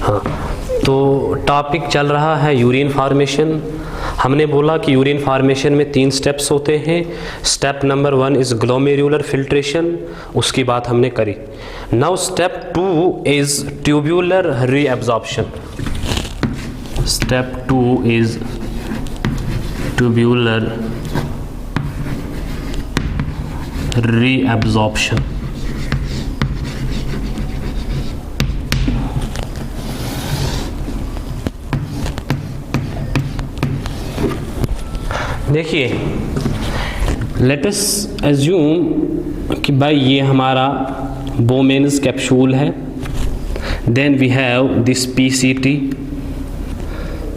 हाँ, तो टॉपिक चल रहा है यूरिन फार्मेशन। हमने बोला कि यूरिन फार्मेशन में 3 स्टेप्स होते हैं। Step number 1 is glomerular filtration, उसकी बात हमने करी। Now step 2 is tubular reabsorption. Step 2 is tubular reabsorption. देखिए, लेट अस एज्यूम कि भाई ये हमारा बोमेन्स कैप्सूल है, then we have this PCT,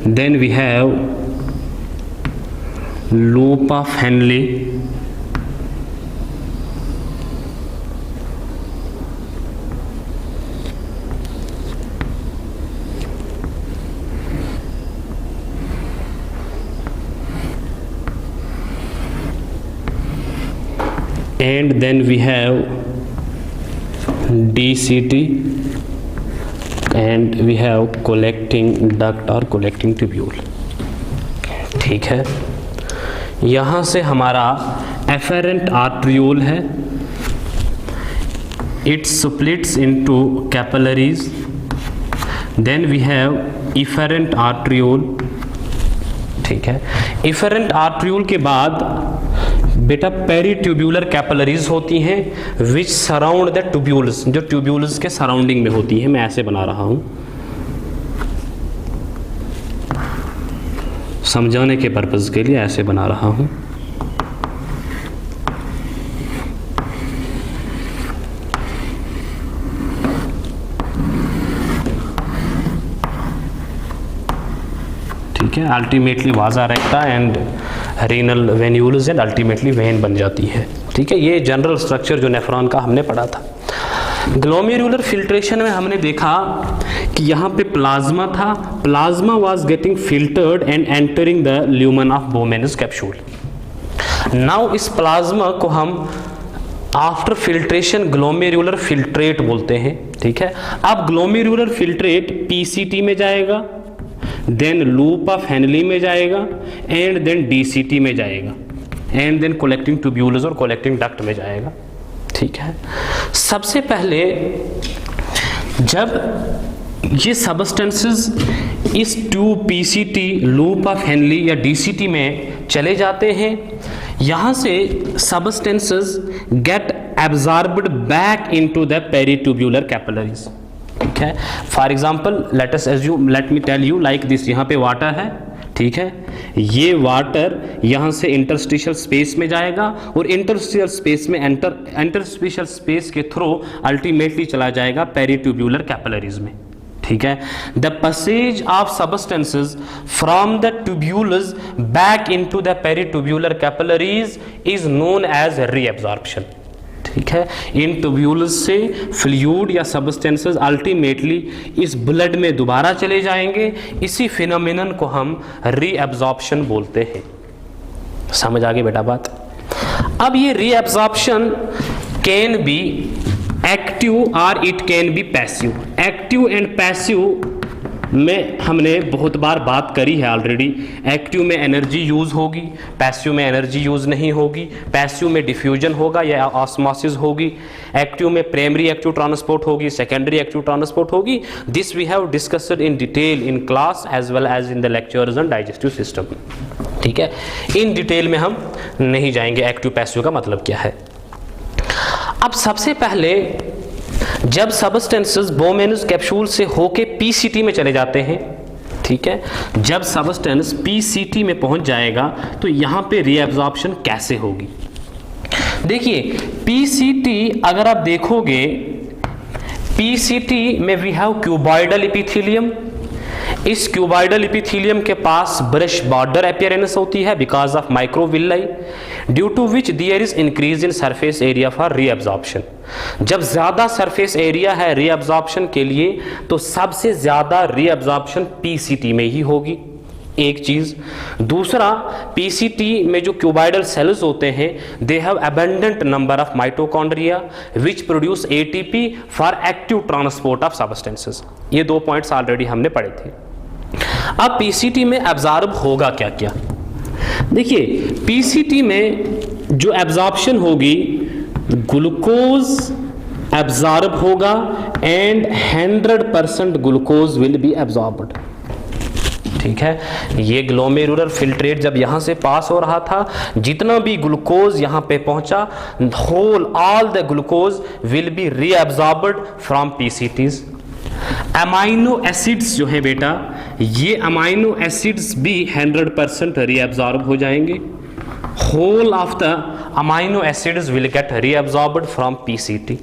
then we have loop of Henle, and then we have DCT and we have collecting duct or collecting tubule। ठीक है, यहाँ से हमारा efferent arteriole है, it splits into capillaries, then we have efferent arteriole। ठीक है, efferent arteriole के बाद बेटा पेरीट्यूब्यूलर कैपिलरीज होती हैं विच सराउंड द ट्यूब्यूल्स, जो ट्यूब्यूल्स के सराउंडिंग में होती हैं। मैं ऐसे बना रहा हूं समझाने के पर्पज के लिए, ऐसे बना रहा हूं। ठीक है, अल्टीमेटली वाजा रेक्टा and renal venules and ultimately when बन जाती है। ठीक है, ये जनरल स्ट्रक्चर जो नेफ्रॉन का हमने पढ़ा था। ग्लोमेरुलर फिल्ट्रेशन में हमने देखा कि यहाँ पे प्लाज्मा था, plasma was getting filtered and entering the lumen of Bowman's capsule. Now इस प्लाज्मा को हम आफ्टर फिल्ट्रेशन ग्लोमेरुलर फिल्ट्रेट बोलते हैं। ठीक है, अब ग्लोमेरुलर फिल्ट्रेट पीसीटी में जाएगा, देन लूप ऑफ हेनली में जाएगा, एंड देन डीसीटी में जाएगा, एंड देन कलेक्टिंग ट्यूब्यूल्स और कलेक्टिंग डक्ट में जाएगा। ठीक है, सबसे पहले जब ये सबस्टेंसेस इस tube PCT, loop of Henle या डीसीटी में चले जाते हैं, यहाँ से substances get absorbed back into the peritubular capillaries. ठीक है, for example let us assume, let me tell you like this. यहाँ पे वाटर है, ठीक है, ये वाटर यहाँ से इंटरस्टिशियल स्पेस में जाएगा और इंटरस्टिशियल स्पेस में इंटरस्टिशियल स्पेस के थ्रू अल्टीमेटली चला जाएगा पेरीट्यूब्यूलर कैपिलरीज में। ठीक है, the passage of substances from the tubules back into the peritubular capillaries is known as reabsorption. ठीक है, इन ट्यूब्यूल्स से फ्लूइड या सबस्टेंसेस अल्टीमेटली इस ब्लड में दोबारा चले जाएंगे। इसी फिनोमिनन को हम रीअब्जॉर्प्शन बोलते हैं। समझ आ गई बेटा बात? अब ये रीअब्जॉर्प्शन कैन बी एक्टिव और it can be passive. Active and passive में हमने बहुत बार बात करी है ऑलरेडी। एक्टिव में एनर्जी यूज होगी, पैसिव में एनर्जी यूज नहीं होगी। पैसिव में डिफ्यूजन होगा या ऑस्मोसिस होगी। एक्टिव में प्राइमरी एक्टिव ट्रांसपोर्ट होगी, सेकेंडरी एक्टिव ट्रांसपोर्ट होगी। This we have discussed in detail in class as well as in the lectures on digestive system. ठीक है, इन डिटेल में हम नहीं जाएंगे एक्टिव पैसिव का मतलब क्या है। अब सबसे पहले जब सबस्टेंसेस बोमेनस कैप्सूल से होके पीसीटी में चले जाते हैं, ठीक है, जब सबस्टेंस पीसीटी में पहुंच जाएगा तो यहां पे रीअब्जॉर्प्शन कैसे होगी। देखिए, पीसीटी अगर आप देखोगे, पीसीटी में वी हैव क्यूबॉइडल एपिथेलियम। इस क्यूबॉइडल एपिथेलियम के पास ब्रश बॉर्डर अपीयरेंस होती है because of microvilli, due to which there is increase in surface area for reabsorption. जब ज्यादा सरफेस एरिया है रीअब्जॉर्प्शन के लिए तो सबसे ज्यादा रीअब्जॉर्प्शन पीसीटी में ही होगी। एक चीज। दूसरा, पीसीटी में जो क्यूबाइडल सेल्स होते हैं they have abundant number of mitochondria which produce ATP for active transport of substances. ये 2 पॉइंट्स ऑलरेडी हमने पढ़े थे। अब पीसीटी में एब्जॉर्ब होगा क्या क्या? देखिए, पीसीटी में जो एब्जॉर्प्शन होगी, ग्लूकोज एब्जॉर्ब होगा and 100% glucose will B absorbed. ठीक है, ये ग्लोमेरुलर फिल्ट्रेट जब यहां से पास हो रहा था, जितना भी ग्लूकोज यहां पे पहुंचा, whole all the glucose will be reabsorbed from PCTs. Amino acids जो है बेटा, ये अमाइनो एसिड्स भी 100% रीअब्जॉर्ब हो जाएंगे। Whole of the amino acids will get reabsorbed from PCT.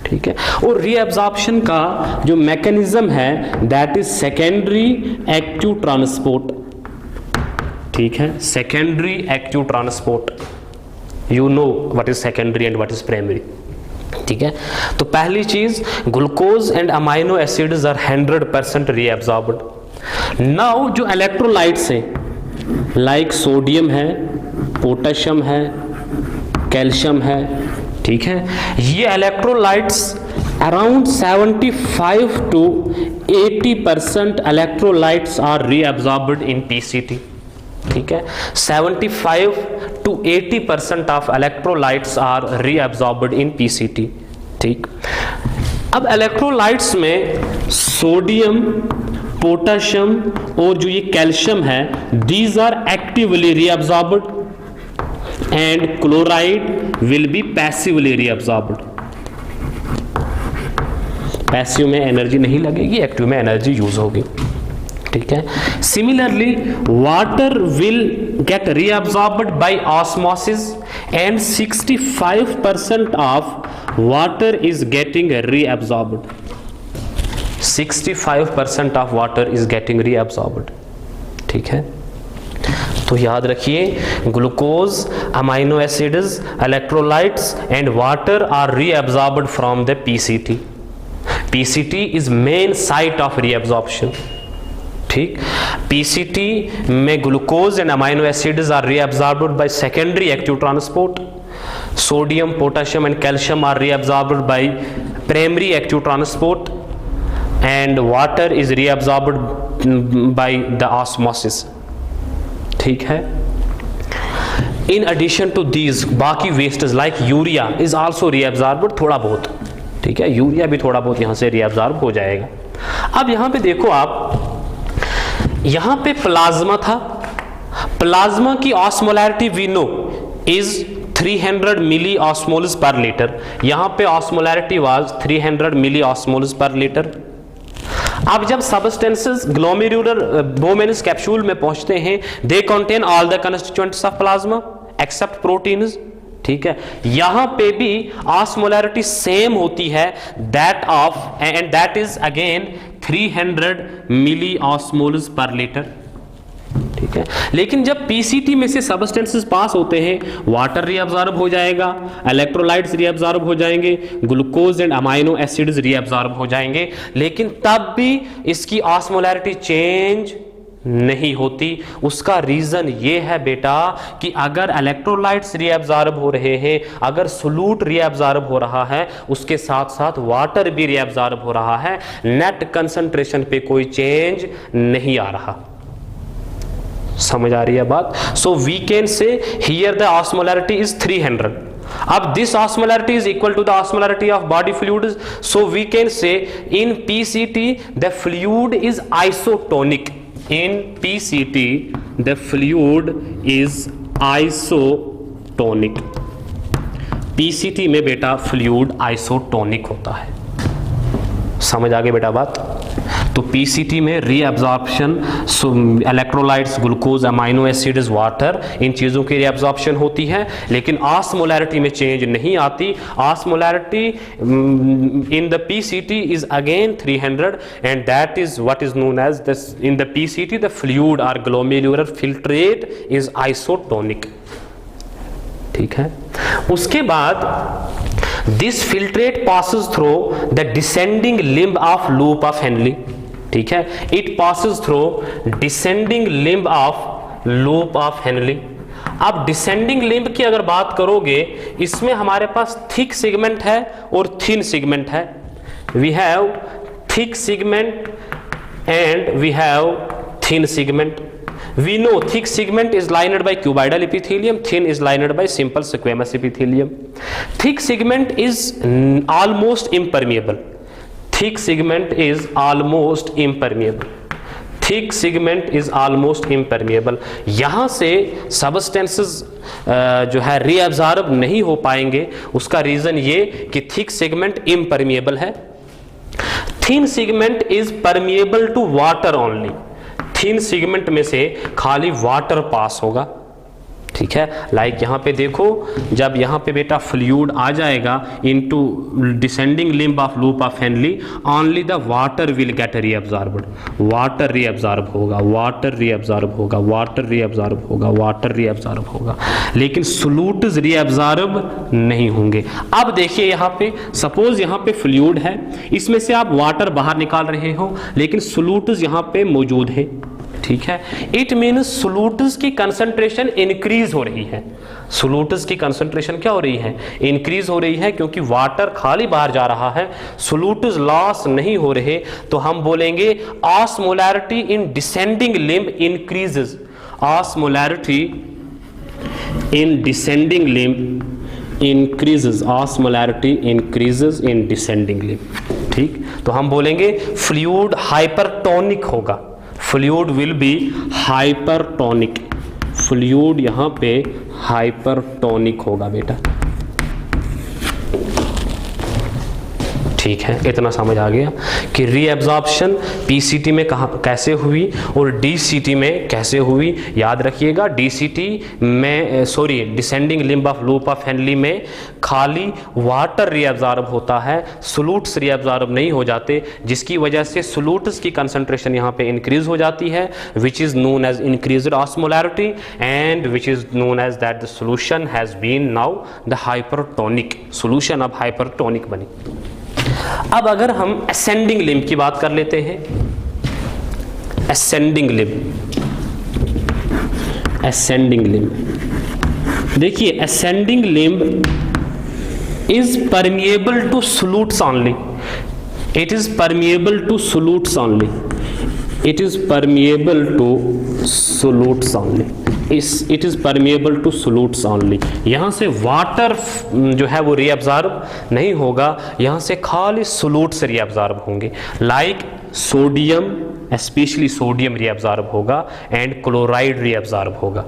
ठीक है, और रीअब्जॉर्प्शन का जो मैकेनिज्म है that is secondary active transport. ठीक है, secondary active transport, you know what is secondary and what is primary. ठीक है, तो पहली चीज, glucose and amino acids are 100% reabsorbed. Now जो इलेक्ट्रोलाइट्स हैं लाइक सोडियम है, पोटेशियम है, कैल्शियम है, ठीक है, ये electrolytes around 75 to 80% electrolytes are reabsorbed in PCT. ठीक है, 75 to 80% of electrolytes are reabsorbed in PCT. ठीक, अब इलेक्ट्रोलाइट्स में सोडियम, पोटेशियम और जो ये कैल्शियम है, these are actively reabsorbed and chloride will be passively reabsorbed। Passive में एनर्जी नहीं लगेगी, एक्टिव में एनर्जी यूज होगी। ठीक है, similarly water will get reabsorbed by osmosis and 65% of water is getting reabsorbed. 65% of water is getting reabsorbed. ठीक है, तो याद रखिए, glucose, amino acids, electrolytes and water are reabsorbed from the PCT. PCT is main site of reabsorption. ठीक, PCT में glucose and amino acids are reabsorbed by secondary active transport. Sodium, potassium and calcium are reabsorbed by primary active transport and water is reabsorbed by the osmosis. ठीक है, in addition to these बाकी wastage like urea is also reabsorbed थोड़ा बहुत। ठीक है, urea भी थोड़ा बहुत यहां से रीअब्सॉर्ब हो जाएगा। अब यहां पे देखो आप, यहां पे प्लाज्मा था, प्लाज्मा की osmolarity we know is 300 milli osmoles per litre. यहां पे osmolarity was 300 milli osmoles per litre. अब जब सबस्टेंसेस ग्लोमेरुलर बोमेनस कैप्सूल में पहुंचते हैं, they contain all the constituents of plasma except proteins. ठीक है, यहां पे भी ऑस्मोलैरिटी सेम होती है that of and that is again 300 milli osmoles per litre. ठीक है, लेकिन जब पीसीटी में से सबस्टेंसेस पास होते हैं, वाटर रीअब्सॉर्ब हो जाएगा, इलेक्ट्रोलाइट्स रीअब्सॉर्ब हो जाएंगे, glucose and amino acids reabsorb हो जाएंगे, लेकिन तब भी इसकी ऑस्मोलैरिटी चेंज नहीं होती। उसका रीजन ये है बेटा कि अगर इलेक्ट्रोलाइट्स रीअब्सॉर्ब हो रहे हैं, अगर सोल्यूट रीअब्सॉर्ब हो रहा है, उसके साथ साथ वाटर भी रीअब्सॉर्ब हो रहा है, नेट कंसंट्रेशन पे कोई चेंज नहीं आ रहा। समझ आ रही है बात? So we can say here the osmolarity is 300। अब this osmolarity is equal to the osmolarity of body fluids, so we can say in PCT the fluid is isotonic. In PCT the fluid is isotonic. PCT में बेटा fluid isotonic होता है। समझ आ गई बेटा बात? तो पीसीटी में reabsorption, electrolytes, glucose, amino acids, water, इन चीज़ों की रीअब्जॉर्प्शन होती है, लेकिन ऑस्मोलैरिटी में चेंज नहीं आती। Osmolarity in the PCT is again 300 and that is what is known as this in the PCT the fluid और ग्लोमेरुलर फिल्ट्रेट इज आइसोटोनिक। ठीक है, उसके बाद this filtrate passes through the descending limb of loop of Henle। ठीक है। It passes through descending limb of loop of Henley. अब descending limb की अगर बात करोगे, इसमें हमारे पास थिक सेगमेंट है और थिन सेगमेंट है। We have thick segment and we have thin segment. We know thick segment is lined by cuboidal epithelium, thin is lined by simple squamous epithelium. Thick segment is almost impermeable. Thick segment is almost impermeable. Thick segment is almost impermeable. यहाँ से substances जो है reabsorb नहीं हो पाएंगे। उसका reason ये कि thick segment impermeable है। Thin segment is permeable to water only. Thin segment में से खाली वाटर पास होगा, ठीक है। लाइक यहाँ पे देखो, जब यहाँ पे बेटा फ्लूइड आ जाएगा into descending limb of loop of Henley, only the water will get reabsorbed. Water reabsorb होगा, वाटर रीअब्सॉर्ब होगा, वाटर रीअब्सॉर्ब होगा, वाटर रीअब्सॉर्ब होगा, लेकिन सोल्यूट्स रीअब्सॉर्ब नहीं होंगे। अब देखिए यहाँ पे, सपोज यहाँ पे फ्लूइड है, इसमें से आप वाटर बाहर निकाल रहे हो, लेकिन सोल्यूट्स यहाँ पे मौजूद है, ठीक है। इट मीन्स सोल्यूट्स की कंसंट्रेशन इंक्रीज हो रही है। सोल्यूट्स की कंसंट्रेशन क्या हो रही है? इंक्रीज हो रही है, क्योंकि वाटर खाली बाहर जा रहा है, सोल्यूट्स लॉस नहीं हो रहे। तो हम बोलेंगे ऑस्मोलैरिटी इन डिसेंडिंग लिम्ब इंक्रीजेस। ऑस्मोलैरिटी इन descending limb increases. Osmolarity increases इन डिसेंडिंग लिम्ब, ठीक। तो हम बोलेंगे फ्लूइड हाइपरटोनिक होगा। Fluid will be hypertonic. Fluid यहां पे हाइपरटोनिक होगा बेटा, ठीक है। इतना समझ आ गया कि रीअब्जॉर्प्शन पीसीटी में कैसे हुई और डीसीटी में कैसे हुई। याद रखिएगा, डीसीटी में descending limb of loop of Henley में खाली वाटर रीअब्जॉर्ब होता है, सोल्यूट्स रीअब्जॉर्ब नहीं हो जाते, जिसकी वजह से सोल्यूट्स की कंसंट्रेशन यहाँ पे इंक्रीज हो जाती है, which is known as increased osmolarity and which is known as that the solution has been now the hypertonic. Solution अब हाइपरटोनिक बनी। अब अगर हम असेंडिंग लिम्ब की बात कर लेते हैं, असेंडिंग लिम्ब, असेंडिंग लिम्ब देखिए, ascending limb is permeable to solutes only. It is permeable to solutes only. It is permeable to solutes only. It is permeable to solutes only. यहाँ से water जो है वो रीअब्सॉर्ब नहीं होगा, यहाँ से खाली सोल्यूट्स रीअब्सॉर्ब होंगे। Like sodium, specially sodium reabsorb होगा एंड क्लोराइड रीअब्सॉर्ब होगा,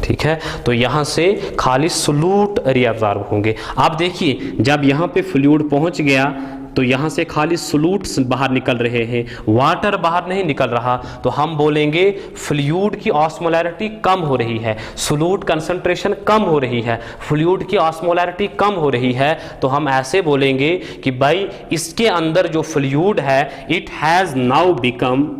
ठीक है। तो यहाँ से खाली सोल्यूट रीअब्सॉर्ब होंगे। आप देखिए, जब यहाँ पे फ्लूइड पहुँच गया तो यहाँ से खाली सोल्यूट्स बाहर निकल रहे हैं, वाटर बाहर नहीं निकल रहा। तो हम बोलेंगे फ्लूइड की ऑस्मोलैरिटी कम हो रही है, सोल्यूट कंसंट्रेशन कम हो रही है, फ्लूइड की ऑस्मोलैरिटी कम हो रही है। तो हम ऐसे बोलेंगे कि भाई इसके अंदर जो फ्लूइड है, it has now become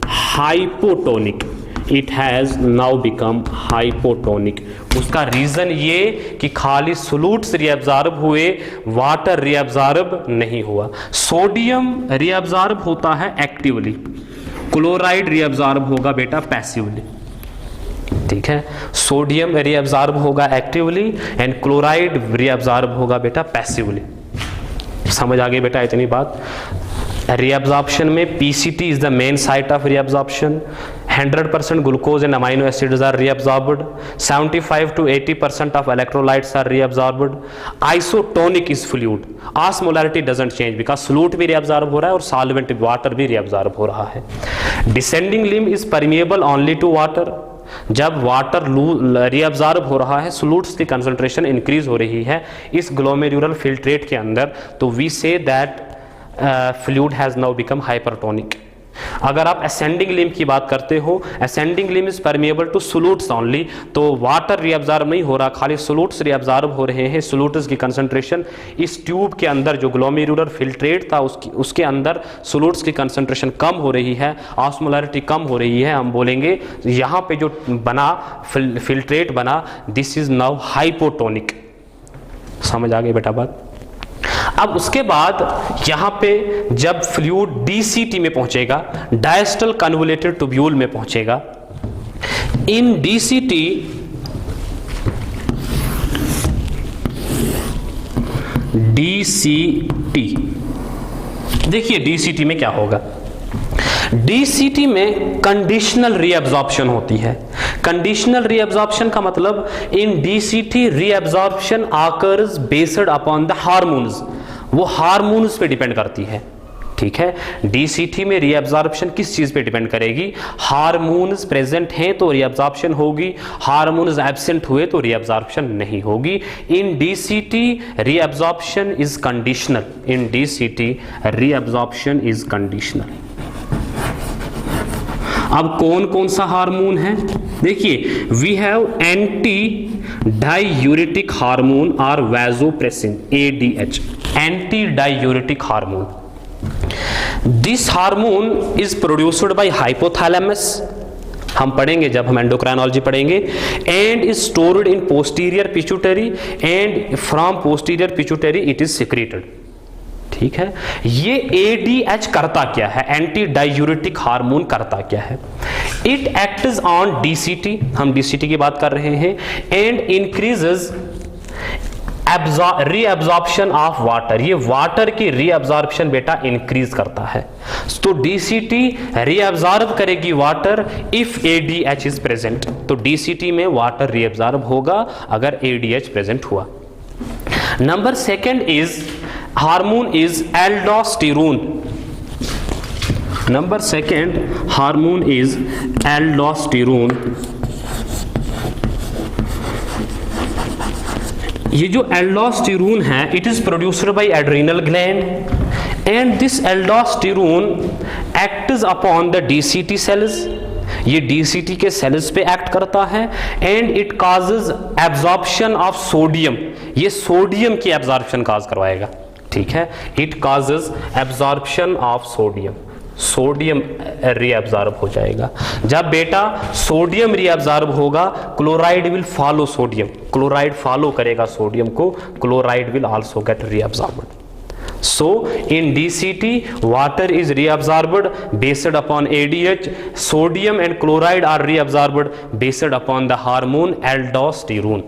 hypotonic. It has now become hypotonic. उसका रीजन ये कि खाली सोल्यूट्स रीअब्सॉर्ब हुए, वाटर रीअब्सॉर्ब नहीं हुआ। सोडियम रीअब्सॉर्ब होता है एक्टिवली, क्लोराइड रीअब्सॉर्ब होगा बेटा पैसिवली, ठीक है। सोडियम रीअब्सॉर्ब होगा एक्टिवली एंड क्लोराइड रीअब्सॉर्ब होगा बेटा पैसिवली। समझ आ गई बेटा इतनी बात। रीअब्जॉर्प्शन में PCT is the main site of reabsorption. 100% glucose and amino acids are reabsorbed. 75 to 80% of electrolytes are reabsorbed. Isotonic is fluid. Osmolarity doesn't change because solute भी reabsorb हो रहा है और solvent water भी reabsorb हो रहा है. Descending limb is permeable only to water. जब वाटर रीअब्सॉर्ब हो रहा है, सोल्यूट्स की कंसंट्रेशन इंक्रीज हो रही है इस ग्लोमेरुलर फिल्ट्रेट के अंदर, तो we say that fluid has now become hypertonic. अगर आप असेंडिंग लिम्ब की बात करते हो, ascending limb is permeable to solutes only, तो वाटर रीअब्सॉर्ब नहीं हो रहा, खाली सोल्यूट्स रीअब्सॉर्ब हो रहे हैं। सोल्यूट्स की कंसंट्रेशन इस ट्यूब के अंदर जो ग्लोमेरुलर फिल्ट्रेट था उसके अंदर सोल्यूट्स की कंसंट्रेशन कम हो रही है, ऑस्मोलैरिटी कम हो रही है। हम बोलेंगे यहाँ पे जो बना फिल्ट्रेट बना, दिस इज नाउ हाइपोटोनिक। समझ आ गई बेटा बात। अब उसके बाद यहां पे जब फ्लूइड डीसीटी में पहुंचेगा, डायस्टल कन्वोल्यूटेड ट्यूब्यूल में पहुंचेगा, इन डीसीटी देखिए डीसीटी में क्या होगा, डीसीटी में कंडीशनल रीअब्जॉर्प्शन होती है। कंडीशनल रीअब्जॉर्प्शन का मतलब in DCT reabsorption occurs based upon the hormones, वो हार्मोन्स पे डिपेंड करती है। ठीक है, डीसीटी में रीअब्जॉर्प्शन किस चीज पे डिपेंड करेगी, हार्मोन्स प्रेजेंट हैं तो रीअब्जॉर्प्शन होगी, हार्मोन्स एब्सेंट हुए तो रीअब्जॉर्प्शन नहीं होगी। In DCT reabsorption is conditional, in DCT reabsorption is conditional. अब कौन कौन सा हार्मोन है, देखिए we have antidiuretic hormone और vasopressin, ADH, antidiuretic hormone. This hormone is produced by hypothalamus, हम पढ़ेंगे जब हम एंडोक्राइनोलॉजी पढ़ेंगे, and is stored in posterior pituitary and from posterior pituitary it is secreted. ठीक है, ये ADH करता क्या है, एंटी डायूरेटिक हार्मोन करता क्या है, इट एक्ट्स ऑन डीसीटी, हम डीसीटी की बात कर रहे हैं, and increases reabsorption of water, ये वाटर की रीअब्जॉर्प्शन बेटा इंक्रीज करता है। तो डीसीटी रीअब्जॉर्ब करेगी water if ADH is present, तो डीसीटी में वाटर रीअब्जॉर्ब होगा अगर ADH प्रेजेंट हुआ। Number second is hormone is aldosterone, number second hormone is aldosterone. ये जो एल्डोस्टेरोन है it is produced bye adrenal gland and this aldosterone acts upon the DCT cells, ये DCT के cells पे act करता है, and it causes absorption of sodium, ये sodium की एब्जॉर्प्शन कॉज करवाएगा। ठीक है, it causes absorption of sodium, sodium reabsorb हो जाएगा। जब बेटा सोडियम रीअब्जॉर्ब होगा chloride will follow sodium, chloride follow करेगा सोडियम को, chloride will also get reabsorbed. So in DCT water is reabsorbed based upon ADH, sodium and chloride are reabsorbed based upon the hormone aldosterone।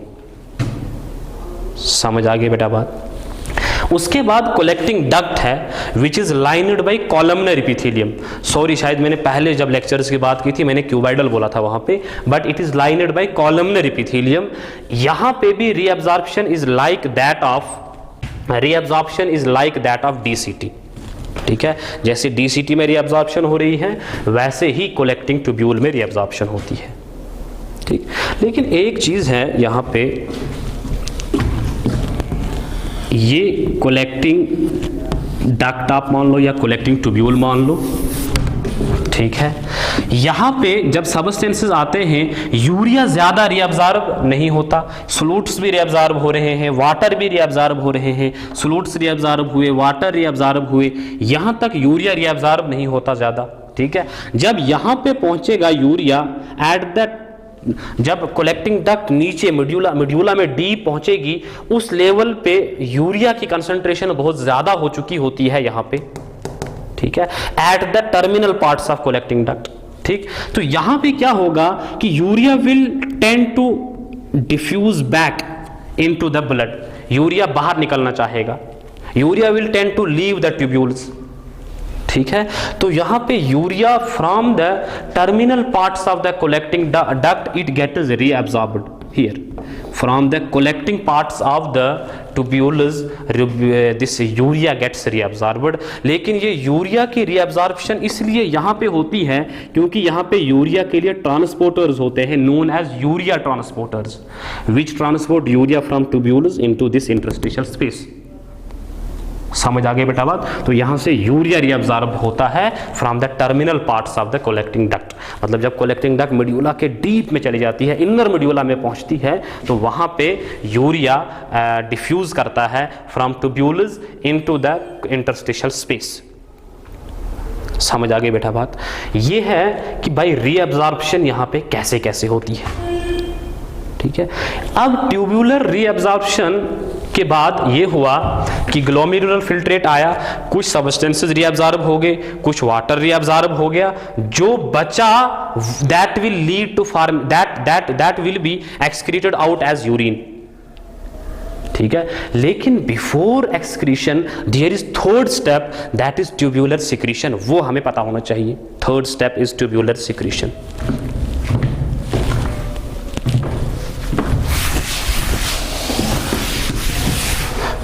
समझ आ गई बेटा बात। उसके बाद collecting duct है which is lined by columnar epithelium, sorry शायद मैंने पहले जब लेक्चर्स की बात की थी मैंने क्यूबाइडल बोला था वहां पे, but it is lined by columnar epithelium. यहां पे भी reabsorption is like that of reabsorption is like that of DCT. ठीक है, जैसे डीसीटी में रीअब्जॉर्प्शन हो रही है वैसे ही कलेक्टिंग ट्यूब्यूल में रीअब्जॉर्प्शन होती है। ठीक, लेकिन एक चीज है यहां पे, ये कलेक्टिंग डक्ट आप मान लो या कलेक्टिंग ट्यूब्यूल मान लो। ठीक है, यहां पे जब सबस्टेंसेस आते हैं यूरिया ज्यादा रीअब्जॉर्ब नहीं होता, सोल्यूट्स भी रीअब्जॉर्ब हो रहे हैं, वाटर भी रीअब्जॉर्ब हो रहे हैं, सोल्यूट्स रीअब्जॉर्ब हुए, वाटर रीअब्जॉर्ब हुए, यहां तक यूरिया रीअब्जॉर्ब नहीं होता ज्यादा। ठीक है, जब यहां पे पहुंचेगा यूरिया एट दैट, जब कलेक्टिंग डक्ट नीचे मेड्यूला में डीप पहुंचेगी उस लेवल पे यूरिया की कंसंट्रेशन बहुत ज्यादा हो चुकी होती है यहां पे। ठीक है, at the terminal parts of collecting duct. ठीक, तो यहां पे क्या होगा कि urea will tend to diffuse back into the blood, urea बाहर निकलना चाहेगा, urea will tend to leave the tubules. ठीक है, तो यहां पे urea from the terminal parts of the collecting duct it gets reabsorbed here from the collecting parts of the tubules, this urea gets reabsorbed। लेकिन ये urea की reabsorption इसलिए यहाँ पे होती है क्योंकि यहाँ पे यूरिया के लिए ट्रांसपोर्टर्स होते हैं known as urea transporters which transport urea from tubules into this interstitial space। समझ आ गई बेटा बात। तो यहां से यूरिया रीअब्सॉर्ब होता है from the terminal parts of the collecting duct, मतलब जब कलेक्टिंग डक्ट मेड्यूला के डीप में चली जाती है, इनर मेड्यूला में पहुंचती है, तो वहां पे यूरिया डिफ्यूज करता है from tubules into the interstitial space. समझ आ गई बेटा बात। ये है कि भाई रीअब्सॉर्प्शन यहां पे कैसे कैसे होती है। ठीक है, अब ट्यूब्यूलर रीअब्सॉर्प्शन के बाद ये हुआ कि ग्लोमेरुलर फिल्ट्रेट आया, कुछ सब्सटेंसेस रीअब्जॉर्ब हो गए, कुछ वाटर रीअब्जॉर्ब हो गया, जो बचा that will lead to form that will be excreted out as urine. ठीक है, लेकिन before excretion there is third step, that is tubular secretion. वो हमें पता होना चाहिए। Third step is tubular secretion.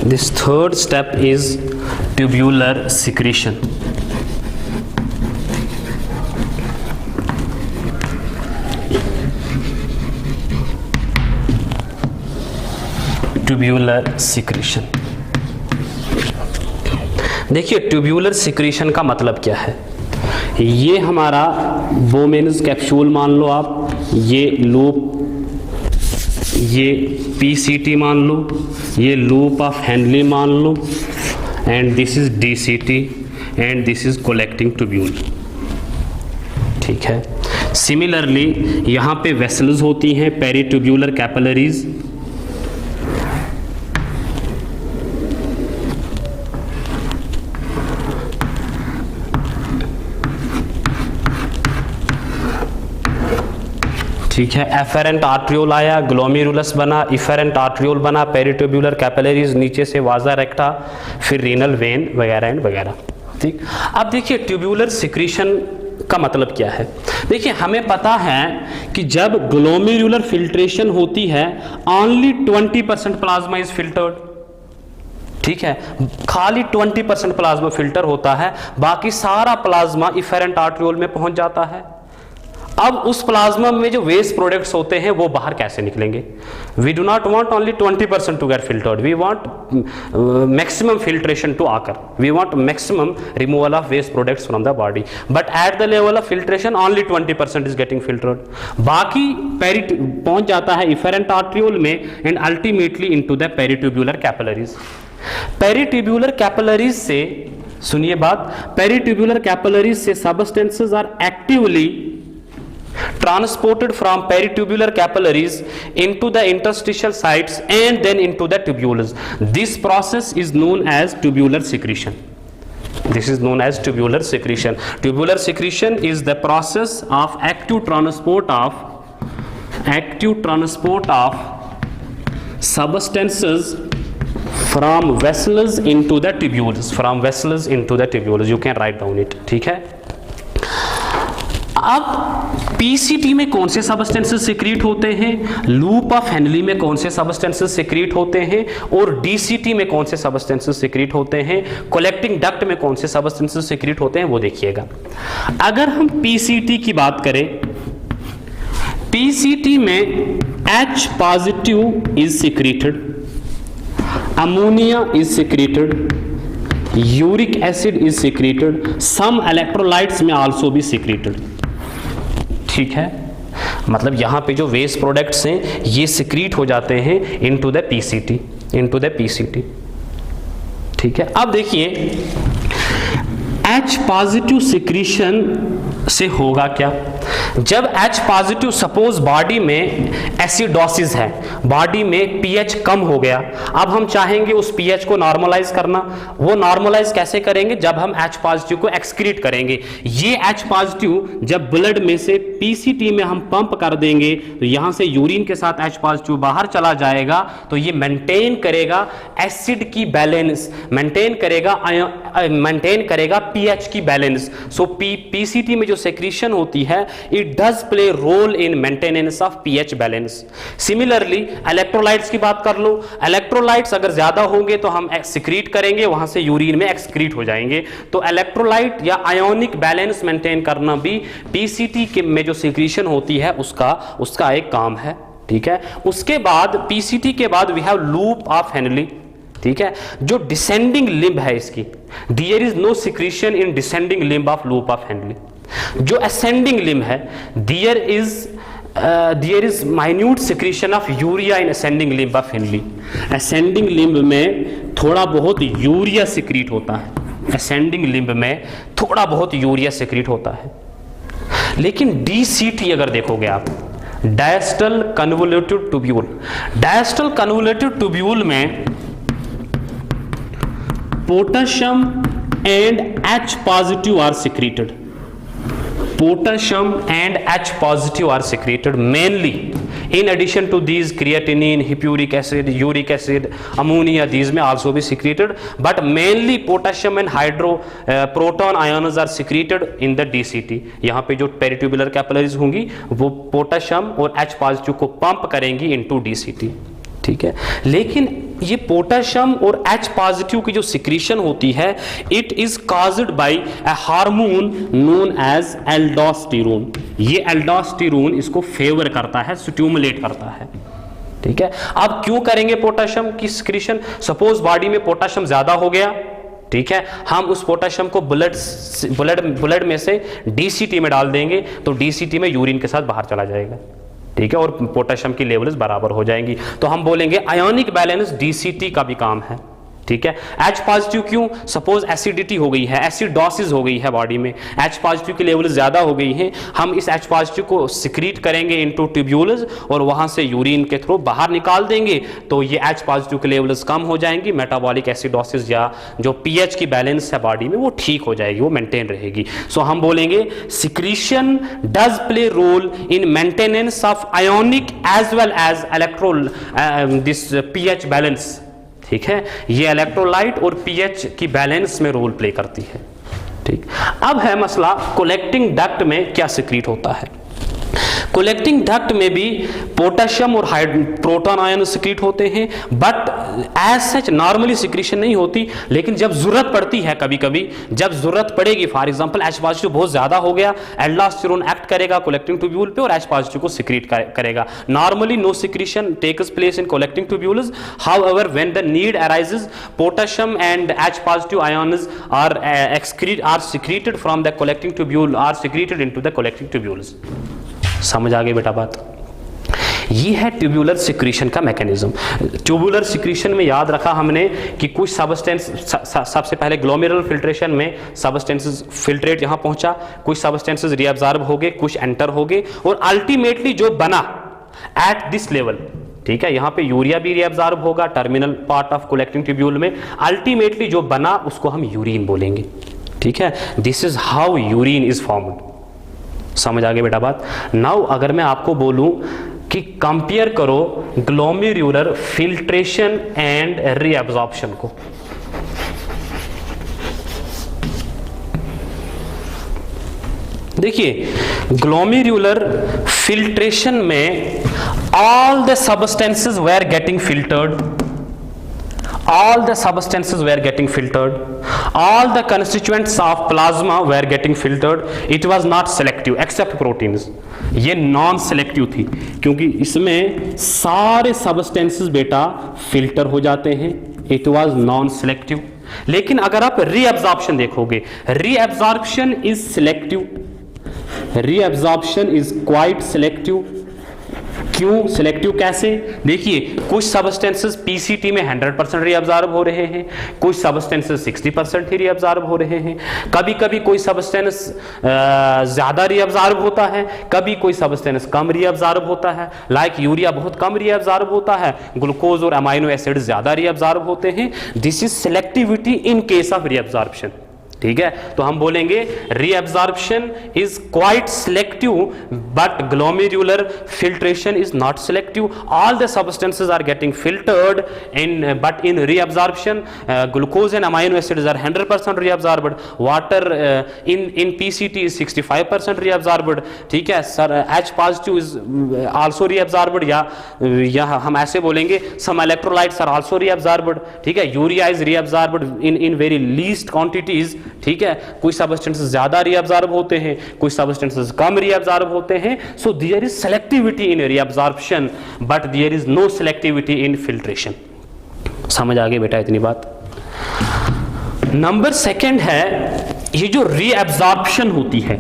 This third step is tubular secretion. Tubular secretion. देखिए tubular secretion का मतलब क्या है। ये हमारा बोमेन्स कैप्सूल मान लो आप, ये लूप, ये पीसीटी मान लो, ये लूप ऑफ हेनली मान लो, and this is DCT and this is collecting tubule. ठीक है, सिमिलरली यहाँ पे वेसल्स होती हैं, पेरीट्यूब्यूलर कैपिलरीज, ठीक है, एफेरेंट आर्ट्रियोल आया, ग्लोमेरुलस बना, इफेरेंट आर्ट्रियोल बना, पेरीट्यूब्यूलर कैपिलरीज, नीचे से वाजा रेक्टा, फिर रीनल वेन वगैरह एंड वगैरह। ठीक, अब देखिए ट्यूब्यूलर सिक्रीशन का मतलब क्या है। देखिए हमें पता है कि जब ग्लोमेरुलर फिल्ट्रेशन होती है ओनली 20% प्लाज्मा इज फिल्टर्ड। ठीक है, खाली 20% प्लाज्मा फिल्टर होता है, बाकी सारा प्लाज्मा इफेरेंट आर्ट्रियोल में पहुंच जाता है। अब उस प्लाज्मा में जो वेस्ट प्रोडक्ट्स होते हैं वो बाहर कैसे निकलेंगे। We do not want only 20% to get filtered, we want maximum filtration to occur, we want maximum removal of waste products from the body, but at the level of filtration only 20% is getting filtered. बाकी पहुंच जाता है efferent arteriole में and ultimately into the peritubular capillaries. Peritubular capillaries से, सुनिए बात, peritubular capillaries से substances are actively transported from peritubular capillaries into the interstitial sites and then into the tubules. This process is known as tubular secretion. This is known as tubular secretion. Tubular secretion is the process of active transport of substances from vessels into the tubules. From vessels into the tubules. You can write down it. ठीक है। अब PCT में कौन से substances secrete होते हैं, loop of Henley में कौन से सब्सटेंसेस सिक्रीट होते हैं, और डीसीटी में कौन से सब्सटेंसेस सिक्रीट होते हैं, कलेक्टिंग डक्ट में कौन से सब्सटेंसेस सिक्रीट होते हैं, वो देखिएगा। अगर हम पीसीटी की बात करें, पीसीटी में H positive is secreted, ammonia is secreted, uric acid is secreted, some electrolytes में आल्सो भी सिक्रीटेड। ठीक है, मतलब यहां पे जो वेस्ट प्रोडक्ट्स हैं ये सिक्रीट हो जाते हैं इनटू द पीसीटी। ठीक है, अब देखिए H पॉजिटिव सिक्रीशन से होगा क्या। जब H पॉजिटिव, सपोज बॉडी में एसिडोसिस है, बॉडी में पीएच कम हो गया, अब हम चाहेंगे उस पीएच को नॉर्मलाइज करना। वो नॉर्मलाइज कैसे करेंगे, जब हम H पॉजिटिव को एक्सक्रीट करेंगे। ये H पॉजिटिव जब ब्लड में से पीसीटी में हम पंप कर देंगे तो यहां से यूरिन के साथ H पॉजिटिव बाहर चला जाएगा, तो ये मेंटेन करेगा एसिड की बैलेंस, मेंटेन करेगा पीएच की बैलेंस। सो पीसीटी में जो सेक्रीशन होती है, it does play role in maintenance of pH balance. Similarly, electrolytes की बात कर लो, इलेक्ट्रोलाइट्स अगर ज्यादा होंगे तो हम सिक्रीट करेंगे, वहां से यूरिन में एक्सक्रीट हो जाएंगे। तो इलेक्ट्रोलाइट या आयोनिक बैलेंस मेंटेन करना भी पीसीटी के में जो सिक्रीशन होती है उसका एक काम है। ठीक है, उसके बाद पीसीटी के बाद we have loop of Henle. ठीक है, जो डिसेंडिंग लिम्ब है इसकी, there is no secretion in descending limb of loop of Henle. जो असेंडिंग लिम्ब है, there is minute secretion of urea in ascending limb of Henle. Ascending limb में थोड़ा बहुत यूरिया सिक्रीट होता है, असेंडिंग लिम्ब में थोड़ा बहुत यूरिया सिक्रीट होता है। लेकिन डीसीटी अगर देखोगे आप, डायस्टल कन्वोल्यूटिव ट्यूब्यूल, डायस्टल कन्वोल्यूटिव ट्यूब्यूल में potassium and H positive are secreted. Potassium and H positive are secreted mainly. In addition to these, creatinine, hippuric acid, uric acid, ammonia, these may also be secreted, but mainly potassium and proton ions are secreted in the DCT. यहाँ पे जो peritubular capillaries होंगी वो potassium और H positive को pump करेंगी into DCT, ठीक है। लेकिन ये पोटेशियम और H पॉजिटिव की जो सिक्रीशन होती है, it is caused by a hormone known as aldosterone. ये एल्डोस्टेरोन इसको फेवर करता है, स्टिमुलेट करता है, ठीक है। अब क्यों करेंगे पोटेशियम की सिक्रीशन? सपोज बॉडी में पोटेशियम ज्यादा हो गया, ठीक है, हम उस पोटेशियम को ब्लड में से DCT में डाल देंगे तो DCT में यूरिन के साथ बाहर चला जाएगा, ठीक है, और पोटेशियम की लेवल्स बराबर हो जाएंगी। तो हम बोलेंगे आयोनिक बैलेंस DCT का भी काम है, ठीक है। H पॉजिटिव क्यों? सपोज एसिडिटी हो गई है, एसिडोसिस हो गई है बॉडी में, H पॉजिटिव की लेवल ज्यादा हो गई है, हम इस H पॉजिटिव को सिक्रीट करेंगे इनटू ट्यूब्यूल्स और वहां से यूरिन के थ्रू बाहर निकाल देंगे तो ये H पॉजिटिव की लेवल्स कम हो जाएंगी, मेटाबॉलिक एसिडोसिस या जो pH की बैलेंस है बॉडी में वो ठीक हो जाएगी, वो मेंटेन रहेगी। सो हम बोलेंगे secretion does play role in maintenance of ionic as well as electrolyte this pH balance, ठीक है। ये इलेक्ट्रोलाइट और pH की बैलेंस में रोल प्ले करती है, ठीक। अब है मसला कलेक्टिंग डक्ट में क्या सिक्रीट होता है। कलेक्टिंग डक्ट में भी पोटेशियम और प्रोटॉन आयन सिक्रीट होते हैं, but as such normally secretion नहीं होती, लेकिन जब जरूरत पड़ती है, कभी कभी जब जरूरत पड़ेगी, फॉर एग्जांपल H पॉजिटिव बहुत ज्यादा हो गया, एल्डोस्टेरोन एक्ट करेगा कलेक्टिंग ट्यूब्यूल पे और H पॉजिटिव को सिक्रीट करेगा। Normally no secretion takes place in collecting tubules, however when the need arises potassium and H positive ions are secreted from the collecting tubule, are secreted into the collecting tubules। समझ आ गई बेटा बात? ये है tubular secretion का mechanism. Tubular secretion में याद रखा हमने कि कुछ सब्सटेंस, सबसे पहले ग्लोमेरुलर फिल्ट्रेशन में सब्सटेंसेस फिल्ट्रेट यहां पहुंचा, कुछ सब्सटेंसेस रीअब्जॉर्ब हो गए, कुछ एंटर हो गए, और अल्टीमेटली जो बना एट दिस लेवल, ठीक है, यहां पे यूरिया भी रीअब्जॉर्ब होगा terminal part of collecting tubule में, अल्टीमेटली जो बना उसको हम यूरिन बोलेंगे, ठीक है। This is how urine is formed. समझ आ गई बेटा बात? नाउ अगर मैं आपको बोलूं कि कंपेयर करो ग्लोमेरुलर फिल्ट्रेशन एंड रीअब्जॉर्प्शन को, देखिए ग्लोमेरुलर फिल्ट्रेशन में all the substances were getting filtered, all the substances were getting filtered, all the constituents of plasma were getting filtered, it was not selective except proteins। ये non selective थी क्योंकि इसमें सारे substances बेटा filter हो जाते हैं, इट वाज नॉन सेलेक्टिव। लेकिन अगर आप रीअब्जॉर्प्शन देखोगे, reabsorption is selective, reabsorption is quite selective. क्यों सिलेक्टिव? कैसे? देखिए कुछ सब्सटेंसेस पीसीटी में 100% रीअब्जॉर्ब हो रहे हैं, कुछ सब्सटेंसेस 60% ही रीअब्जॉर्ब हो रहे हैं, कभी कभी कोई सब्सटेंस ज्यादा रीअब्जॉर्ब होता है, कभी कोई सब्सटेंस कम रीअब्जॉर्ब होता है, लाइक यूरिया बहुत कम रीअब्जॉर्ब होता है, ग्लूकोज और अमाइनो एसिड ज्यादा रीअब्जॉर्ब होते हैं। This is selectivity in case of reabsorption, ठीक है। तो हम बोलेंगे reabsorption is quite selective but glomerular filtration is not selective. All the substances are getting filtered in, but in reabsorption glucose and amino acids are 100% reabsorbed, water in PCT is 65% reabsorbed, ठीक है sir. H positive is also reabsorbed, या हम ऐसे बोलेंगे some electrolytes are also reabsorbed, ठीक है। Urea is रीअब्जॉर्ब्ड in very least quantities, ठीक है। कुछ सब्सटेंसेस ज्यादा रीअब्जॉर्ब होते हैं, कुछ सब्सटेंसेस कम रीअब्जॉर्ब होते हैं। So there is selectivity in reabsorption but there is no selectivity in filtration. समझ आ गई बेटा इतनी बात? नंबर सेकंड है, ये जो रीअब्जॉर्प्शन होती है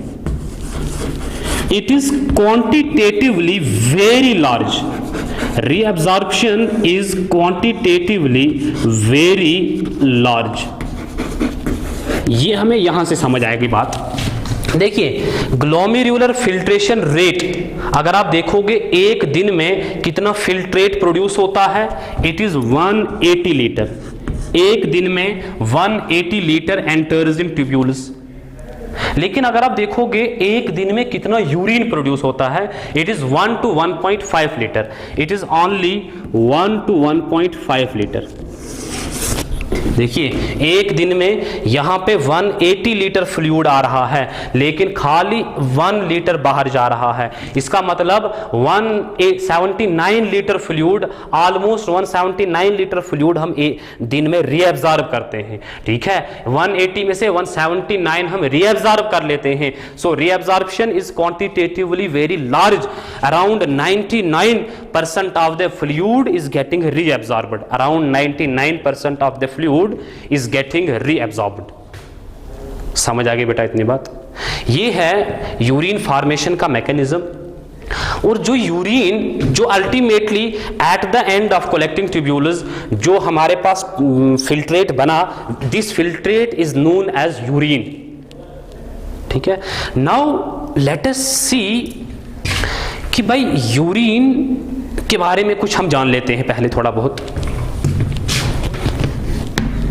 it is quantitatively very large. Reabsorption is quantitatively very large. ये हमें यहां से समझ आएगी बात। देखिए ग्लोमेरुलर फिल्ट्रेशन रेट अगर आप देखोगे एक दिन में कितना फिल्ट्रेट प्रोड्यूस होता है, इट इज 180 लीटर। एक दिन में 180 लीटर एंटर्स इन ट्यूब्यूल्स। लेकिन अगर आप देखोगे एक दिन में कितना यूरिन प्रोड्यूस होता है, it is 1 to 1.5 litre, it is only 1 to 1.5 litre. देखिए एक दिन में यहां पे 180 लीटर फ्लूइड आ रहा है, लेकिन खाली 1 लीटर बाहर जा रहा है। इसका मतलब 179 litre fluid, almost 179 litre fluid हम दिन में रीअब्जॉर्ब करते हैं। ठीक है, 180 में से 179 हम रीअब्जॉर्ब कर लेते हैं। So reabsorption is quantitatively very large, around 99% of the fluid is getting reabsorbed, around 99% of the fluid is getting reabsorbed। समझ आ गई बेटा इतनी बात? ये है यूरिन फॉर्मेशन का मैकेनिज्म। और जो यूरिन जो ultimately at the end of collecting tubules जो हमारे पास फिल्ट्रेट बना, this filtrate is known as urine. ठीक है, नाउ लेट अस सी कि भाई यूरिन के बारे में कुछ हम जान लेते हैं पहले थोड़ा बहुत।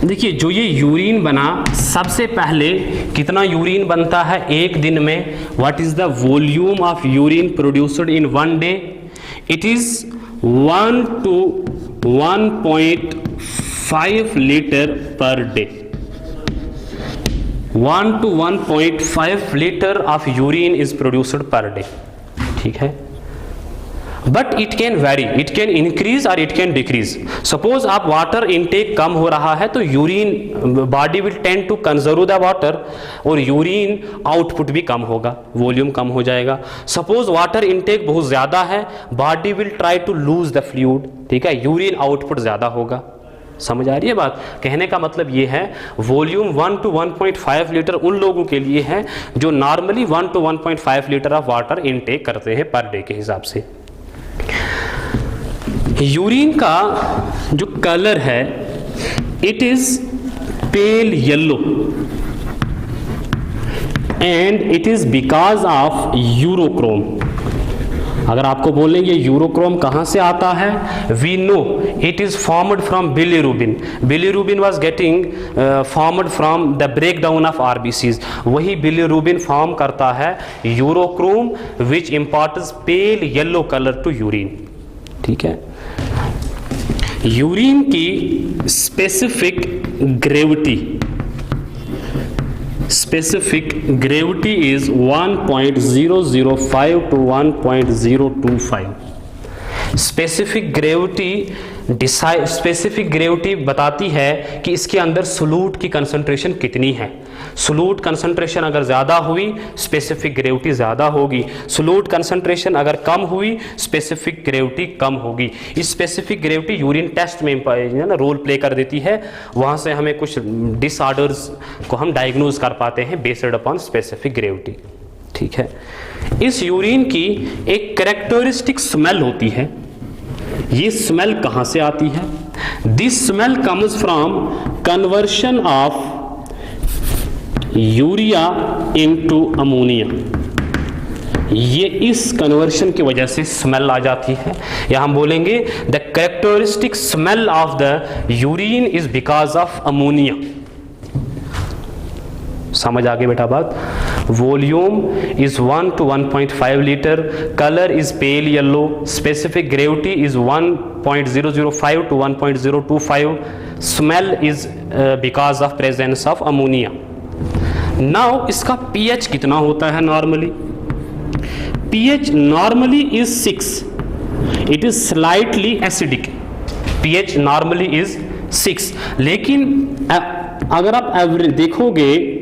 देखिए जो ये यूरिन बना, सबसे पहले कितना यूरिन बनता है एक दिन में? What is the volume of urine produced in one day? It is 1 to 1.5 litre per day. 1 to 1.5 litre of urine is produced per day. ठीक है, but it can vary, it can increase और it can decrease. Suppose आप water intake कम हो रहा है तो urine body will tend to conserve the water, और यूरिन आउटपुट भी कम होगा, वॉल्यूम कम हो जाएगा। सपोज वाटर इनटेक बहुत ज्यादा है, body will try to lose the fluid. ठीक है, यूरिन आउटपुट ज्यादा होगा। समझ आ रही है बात? कहने का मतलब ये है वॉल्यूम 1 to 1.5 लीटर उन लोगों के लिए है जो normally 1 to 1.5 litre of water intake करते हैं पर डे के हिसाब से। यूरिन का जो कलर है, it is pale yellow and it is because of urochrome. अगर आपको बोलेंगे यूरोक्रोम कहां से आता है, we know it is formed from bilirubin. Bilirubin was getting formed from the breakdown of RBCs. वही बिलीरुबिन फॉर्म करता है urochrome which imparts pale yellow colour to urine. ठीक है, यूरिन की specific gravity, specific gravity is 1.005 to 1.025। Specific gravity बताती है कि इसके अंदर सोलूट की कंसंट्रेशन कितनी है। सोलूट कंसंट्रेशन अगर ज़्यादा हुई, स्पेसिफिक ग्रेविटी ज़्यादा होगी। सोलूट कंसंट्रेशन अगर कम हुई, स्पेसिफिक ग्रेविटी कम होगी। इस स्पेसिफिक ग्रेविटी यूरिन टेस्ट में ना रोल प्ले कर देती है। वहाँ से हमें कुछ डिसऑर्डर्स को हम डायग्नोज कर पाते हैं बेस्ड अपॉन स्पेसिफिक ग्रेविटी। ठीक है, इस यूरिन की एक कैरेक्टरिस्टिक स्मेल होती है। ये स्मेल कहाँ से आती है? This smell comes from conversion of urea into ammonia. ये इस कन्वर्शन की वजह से स्मेल आ जाती है, या हम बोलेंगे the characteristic smell of the urine is because of ammonia. समझ आ गई बेटा बात? Volume is 1 to 1.5 litre, colour is pale yellow, specific gravity is 1.005 to 1.025, smell is because of presence of ammonia. Now इसका पीएच कितना होता है normally? PH normally is 6, it is slightly acidic. PH normally is 6, लेकिन अगर आप average देखोगे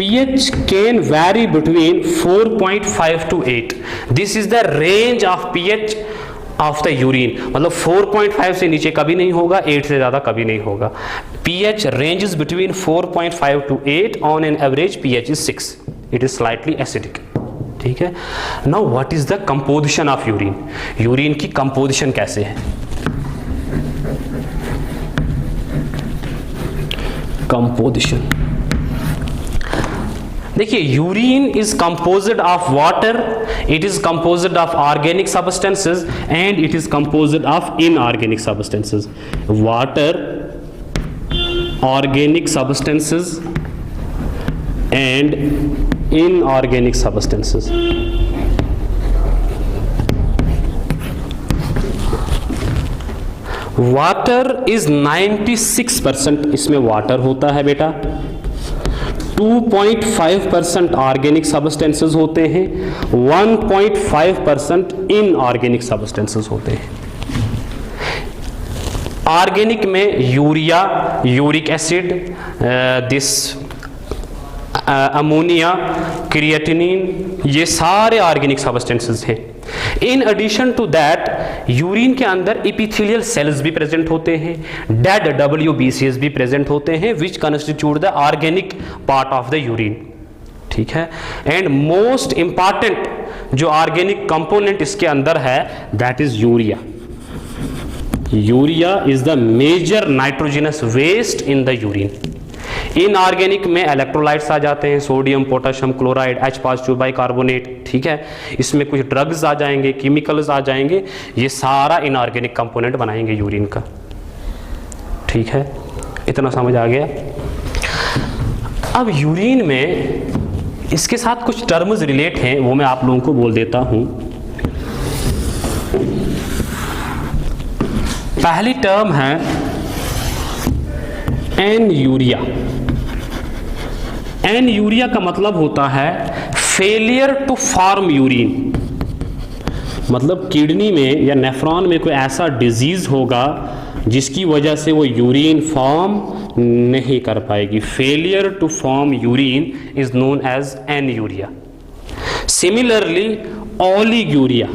pH can vary between 4.5 to 8. This is the range of pH of the urine. मतलब 4.5 से नीचे कभी नहीं होगा, 8 से ज़्यादा कभी नहीं होगा। pH ranges between 4.5 to 8. On an average pH is 6. It is slightly acidic. ठीक है। Now what is the composition of urine? Urine की composition कैसे है? composition देखिए urine is composed of water, it is composed of organic substances and it is composed of inorganic substances. Water, organic substances and inorganic substances. Water is 96% इसमें water होता है बेटा, 2.5% organic substances होते हैं, 1.5% inorganic substances होते हैं। Organic में urea, uric acid, this ammonia, creatinine, ये सारे ऑर्गेनिक सब्सटेंसेस हैं। In addition to that urine के अंदर इपिथेलियल सेल्स भी प्रेजेंट होते हैं, डेड WBCs भी प्रेजेंट होते हैं, which constitute the organic part of the urine. ठीक है, एंड मोस्ट इंपॉर्टेंट जो ऑर्गेनिक कंपोनेंट इसके अंदर है that is urea. Urea is the major nitrogenous waste in the urine. Inorganic में इलेक्ट्रोलाइट्स आ जाते हैं, sodium, potassium chloride, H+ bicarbonate. ठीक है, इसमें कुछ ड्रग्स आ जाएंगे, केमिकल्स आ जाएंगे, ये सारा इनऑर्गेनिक कंपोनेंट बनाएंगे यूरिन का। ठीक है, इतना समझ आ गया। अब यूरिन में इसके साथ कुछ टर्म्स रिलेट हैं, वो मैं आप लोगों को बोल देता हूं। पहली टर्म है एनयूरिया। एनयूरिया का मतलब होता है फेलियर टू फॉर्म यूरिन, मतलब किडनी में या नेफ्रॉन में कोई ऐसा डिजीज होगा जिसकी वजह से वो यूरिन फॉर्म नहीं कर पाएगी। Failure to form urine is known as anuria. Similarly oliguria,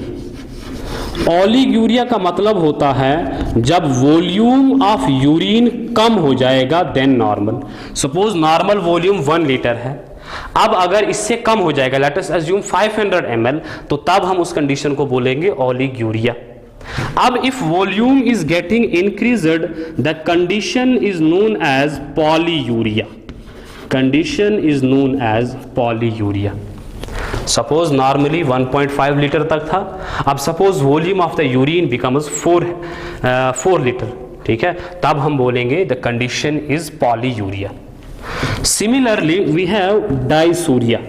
oliguria का मतलब होता है जब वॉल्यूम ऑफ यूरिन कम हो जाएगा than normal. Suppose normal volume 1 litre है, अब अगर इससे कम हो जाएगा, लेट अस अज्यूम 500 ml, तो तब हम उस कंडीशन को बोलेंगे ओलिगूरिया। अब if volume is getting increased the condition is known as polyuria. Condition is known as polyuria. Suppose normally 1.5 litre तक था, अब suppose volume of the urine becomes 4 litre. ठीक है, तब हम बोलेंगे the condition is polyuria. Similarly we have dysuria.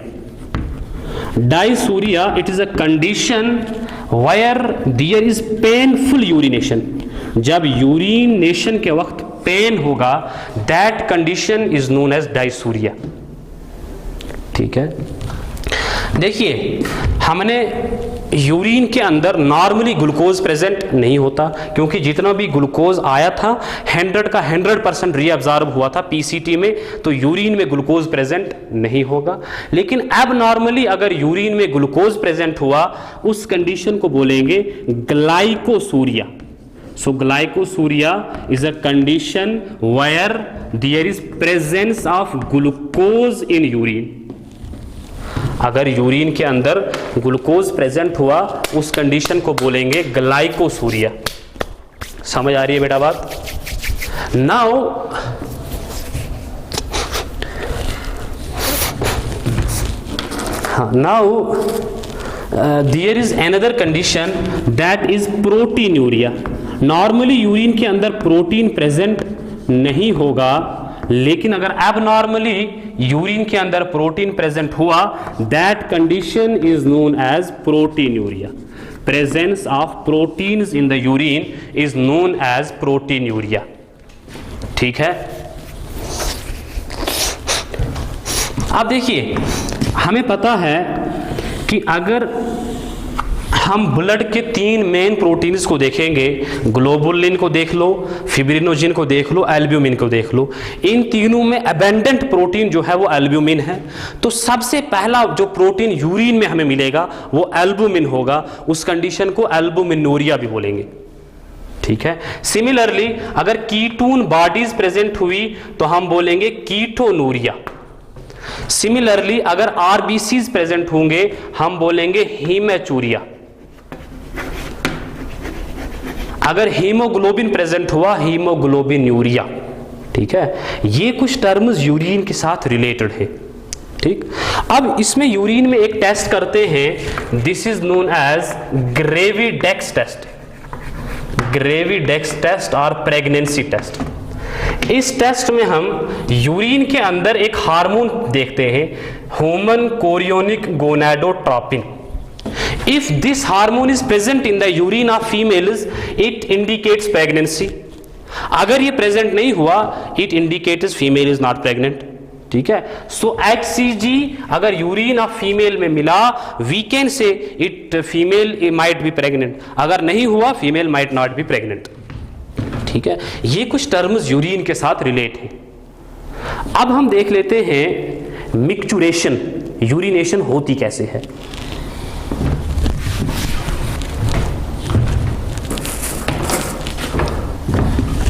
Dysuria it is a condition where there is painful urination. जब urination के वक्त पेन होगा, that condition is known as डाइसूरिया। ठीक है, देखिए हमने यूरिन के अंदर नॉर्मली ग्लूकोज प्रेजेंट नहीं होता, क्योंकि जितना भी ग्लूकोज आया था 100 का 100% रीअब्जॉर्ब हुआ था पीसीटी में, तो यूरिन में ग्लूकोज प्रेजेंट नहीं होगा। लेकिन अब नॉर्मली अगर यूरिन में ग्लूकोज प्रेजेंट हुआ, उस कंडीशन को बोलेंगे glycosuria. So glycosuria is a condition where there is presence of glucose in urine. अगर यूरिन के अंदर ग्लूकोज प्रेजेंट हुआ, उस कंडीशन को बोलेंगे ग्लाइकोसूरिया। समझ आ रही है बेटा बात? Now there is another condition that is proteinuria. Normally urine के अंदर प्रोटीन प्रेजेंट नहीं होगा, लेकिन अगर एबनॉर्मली यूरिन के अंदर प्रोटीन प्रेजेंट हुआ, that condition is known as proteinuria. Presence of proteins in the urine is known as proteinuria. ठीक है, अब देखिए हमें पता है कि अगर हम ब्लड के 3 मेन प्रोटीन्स को देखेंगे, ग्लोबुलिन को देख लो, फिब्रिनोजिन को देख लो, एल्ब्यूमिन को देख लो, इन तीनों में एबेंडेंट प्रोटीन जो है वो एल्ब्यूमिन है। तो सबसे पहला जो प्रोटीन यूरिन में हमें मिलेगा वो एल्ब्यूमिन होगा। उस कंडीशन को एल्ब्यूमिनूरिया भी बोलेंगे। ठीक है, सिमिलरली अगर कीटोन बॉडीज प्रेजेंट हुई तो हम बोलेंगे कीटोनूरिया। सिमिलरली अगर आरबीसीज प्रेजेंट होंगे हम बोलेंगे हीमेचूरिया। अगर हीमोग्लोबिन प्रेजेंट हुआ, हीमोग्लोबिनूरिया। ठीक है, ये कुछ टर्म्स यूरिन के साथ रिलेटेड है। ठीक। अब इसमें यूरिन में एक टेस्ट करते हैं, this is known as Gravindex test, Gravindex test और प्रेगनेंसी टेस्ट। इस टेस्ट में हम यूरिन के अंदर एक हार्मोन देखते हैं, human chorionic gonadotropin. If this hormone is present in the urine of females it indicates pregnancy. अगर ये प्रेजेंट नहीं हुआ it indicates female is not pregnant, ठीक है। सो HCG अगर यूरिन ऑफ फीमेल में मिला we can say it female might B pregnant, अगर नहीं हुआ female might not be pregnant, ठीक है। ये कुछ टर्म्स यूरिन के साथ रिलेट हैं। अब हम देख लेते हैं मिक्चुरेशन, यूरिनेशन होती कैसे है।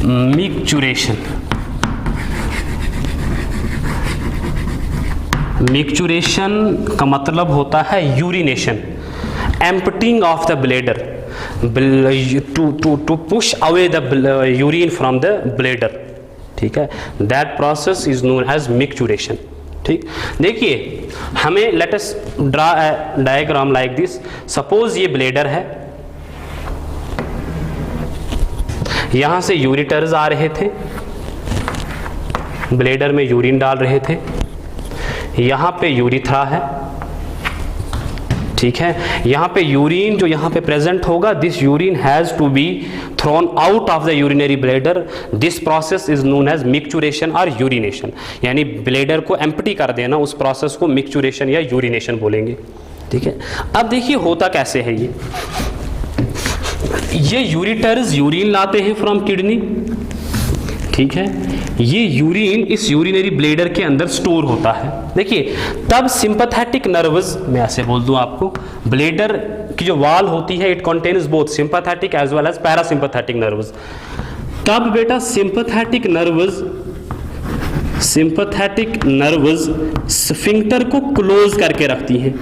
मिक्चुरेशन, मिक्चुरेशन का मतलब होता है urination, emptying of the bladder to push away the urine from the bladder, ठीक है। That process is known as micturition, ठीक। देखिए हमें let us draw a diagram like this. Suppose ये ब्लेडर है, यहां से यूरिटर्स आ रहे थे, ब्लेडर में यूरिन डाल रहे थे, यहां पे यूरिथ्रा है, ठीक है। यहां पे यूरिन जो यहां पे प्रेजेंट होगा, this urine has to be thrown out of the urinary bladder. This process is known as micturition और यूरिनेशन, यानी ब्लेडर को एम्प्टी कर देना, उस प्रोसेस को मिक्चुरेशन या यूरिनेशन बोलेंगे, ठीक है। अब देखिए होता कैसे है ये यूरिटर्स यूरिन लाते हैं फ्रॉम किडनी, ठीक है। ये यूरिन इस यूरिनरी ब्लेडर के अंदर स्टोर होता है। देखिए तब सिंपैथेटिक नर्व्स, मैं ऐसे बोल दूं आपको, ब्लेडर की जो वॉल होती है it contains both sympathetic as well as parasympathetic nerves. तब बेटा सिंपैथेटिक नर्व्स स्फिंक्टर को क्लोज करके रखती हैं,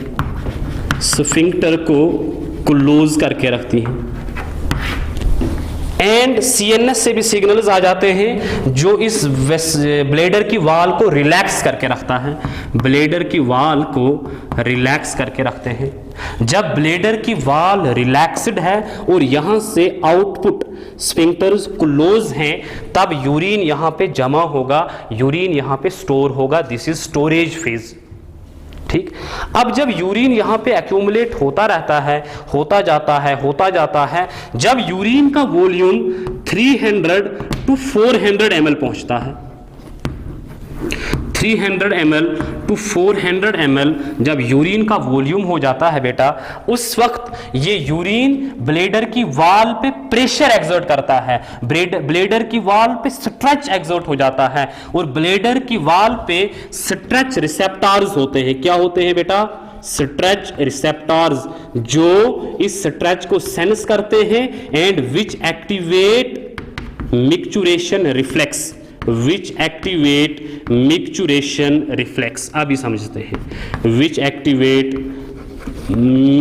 स्फिंक्टर को क्लोज करके रखती हैं। एंड CNS से भी सिग्नल्स आ जाते हैं जो इस ब्लेडर की वाल को रिलैक्स करके रखता है, ब्लेडर की वाल को रिलैक्स करके रखते हैं। जब ब्लेडर की वाल रिलैक्स्ड है और यहां से आउटपुट स्फिंक्टर्स क्लोज हैं, तब यूरिन यहां पे जमा होगा, यूरिन यहां पे स्टोर होगा। दिस इज स्टोरेज फेज, ठीक। अब जब यूरिन यहां पे एक्यूमुलेट होता रहता है, होता जाता है, जब यूरिन का वॉल्यूम 300 to 400 ml पहुंचता है, 300 ml to 400 ml जब यूरिन का वॉल्यूम हो जाता है बेटा, उस वक्त ये यूरिन ब्लेडर की वाल पे प्रेशर एक्सर्ट करता है, ब्लेडर की वाल पे स्ट्रेच एक्सर्ट हो जाता है, और ब्लेडर की वाल पे स्ट्रेच रिसेप्टर्स होते हैं। क्या होते हैं बेटा? स्ट्रेच रिसेप्टर्स, जो इस स्ट्रेच को सेंस करते हैं and which activate micturition reflex, which activate micturition reflex। अभी समझते हैं which activate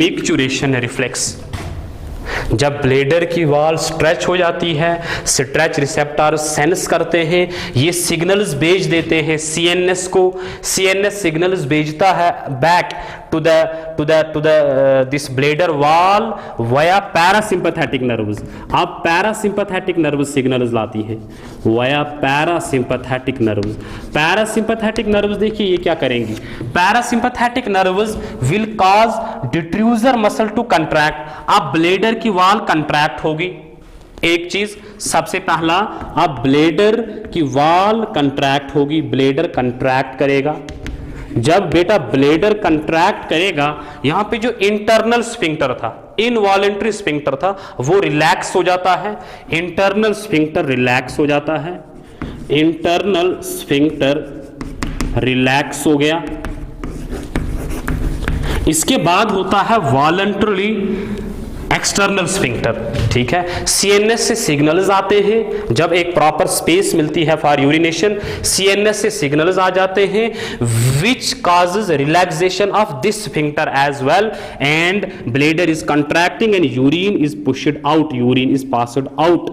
micturition reflex। जब ब्लेडर की वॉल स्ट्रेच हो जाती है, स्ट्रेच रिसेप्टर सेंस करते हैं, ये सिग्नल्स भेज देते हैं CNS को, CNS सिग्नल्स भेजता है back to the this bladder wall via parasympathetic nerves. अब पैरासिम्पैथेटिक नर्व्स सिग्नल्स लाती है via parasympathetic nerves. Parasympathetic nerves देखिए ये क्या करेंगी, parasympathetic nerves will cause detrusor muscle to contract. अब ब्लेडर की वॉल कंट्रैक्ट होगी, एक चीज सबसे पहला, अब ब्लेडर की वॉल कंट्रैक्ट होगी, ब्लेडर कंट्रैक्ट करेगा। जब बेटा ब्लेडर कंट्रैक्ट करेगा, यहां पे जो इंटरनल स्फिंक्टर था, इनवॉलेंट्री स्फिंक्टर था, वो रिलैक्स हो जाता है, इंटरनल स्फिंक्टर रिलैक्स हो जाता है, इंटरनल स्फिंक्टर रिलैक्स हो गया। इसके बाद होता है वॉलंटरी एक्सटर्नल स्फिंक्टर, ठीक है। CNS से सिग्नल्स आते हैं, जब एक प्रॉपर स्पेस मिलती है फॉर यूरिनेशन, CNS से सिग्नल्स आ जाते हैं which causes relaxation of this sphincter as well, and bladder is contracting and urine is pushed out, urine is passed out.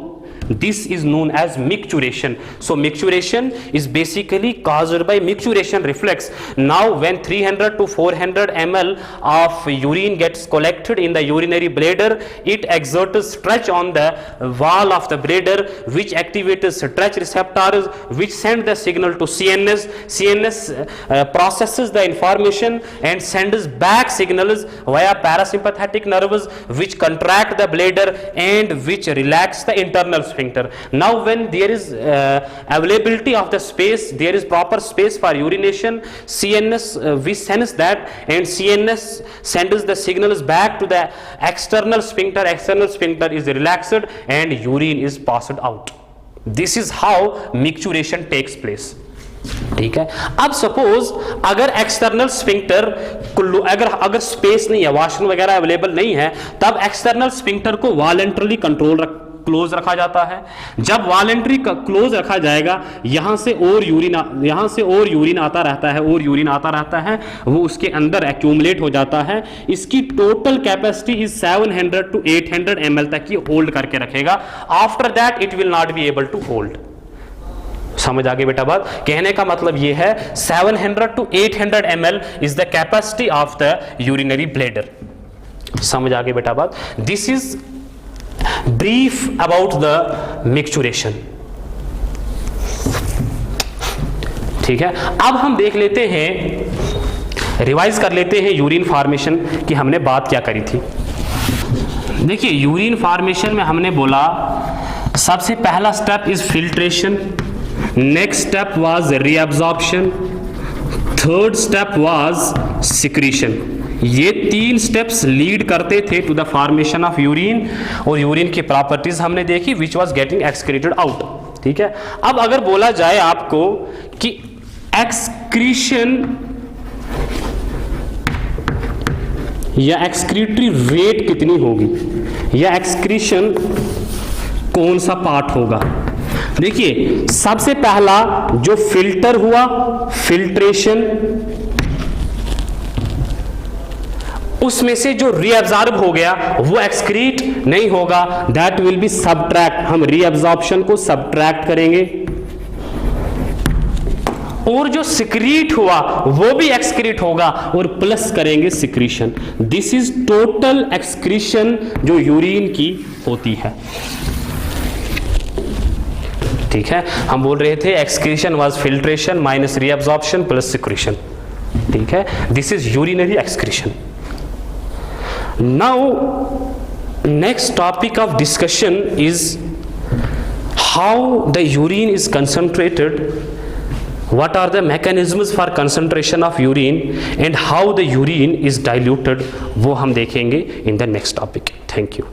This is known as micturition. So micturition is basically caused by micturition reflex. Now when 300 to 400 ml of urine gets collected in the urinary bladder, it exerts stretch on the wall of the bladder, which activates stretch receptors, which send the signal to CNS. CNS processes the information and sends back signals via parasympathetic nerves, which contract the bladder and which relax the internal sphincter. Now when there is availability of the space, there is proper space for urination, CNS we sense that, and CNS sends the signals back to the external sphincter. External sphincter is relaxed and urine is passed out. This is how micturition takes place. ठीक है. अब suppose अगर external sphincter अगर space नहीं है, washroom वगैरह available नहीं है, तब एक्सटर्नल स्फिंक्टर को वॉलंटरली क्लोज रखा जाता है. जब वॉलंटरी क्लोज रखा जाएगा, यहां से और यूरिन आता रहता है, वो उसके अंदर एक्यूमुलेट हो जाता है. इसकी total capacity is 700 to 800 ml तक ये होल्ड करके रखेगा. After that it will not be able to hold. समझ आ गई बेटा बात? कहने का मतलब यह है 700 to 800 ml is the capacity of the urinary bladder. समझ आ गई बेटा बात? This is brief about the micturition. ठीक है. अब हम देख लेते हैं, रिवाइज कर लेते हैं यूरिन फॉर्मेशन की हमने बात क्या करी थी. देखिए यूरिन फॉर्मेशन में हमने बोला सबसे पहला step is filtration, next step was reabsorption, third step was secretion. ये 3 स्टेप्स लीड करते थे to the formation of urine, और यूरिन की प्रॉपर्टीज हमने देखी which was getting excreted out. ठीक है. अब अगर बोला जाए आपको कि एक्सक्रीशन या एक्सक्रीटरी रेट कितनी होगी या एक्सक्रीशन कौन सा पार्ट होगा. देखिए सबसे पहला जो फिल्टर हुआ, फिल्ट्रेशन, उसमें से जो रीअब्जॉर्ब हो गया वो एक्सक्रीट नहीं होगा, दैट विल बी सबट्रैक्ट. हम रीअब्जॉर्प्शन को सबट्रैक्ट करेंगे. और जो सिक्रीट हुआ वो भी एक्सक्रीट होगा और प्लस करेंगे secretion. This is total excretion जो यूरिन की होती है. ठीक है. हम बोल रहे थे excretion was filtration minus reabsorption plus secretion. ठीक है. This is urinary excretion. Now next topic of discussion is how the urine is concentrated, what are the mechanisms for concentration of urine and how the urine is diluted, वो हम देखेंगे in the next topic. Thank you.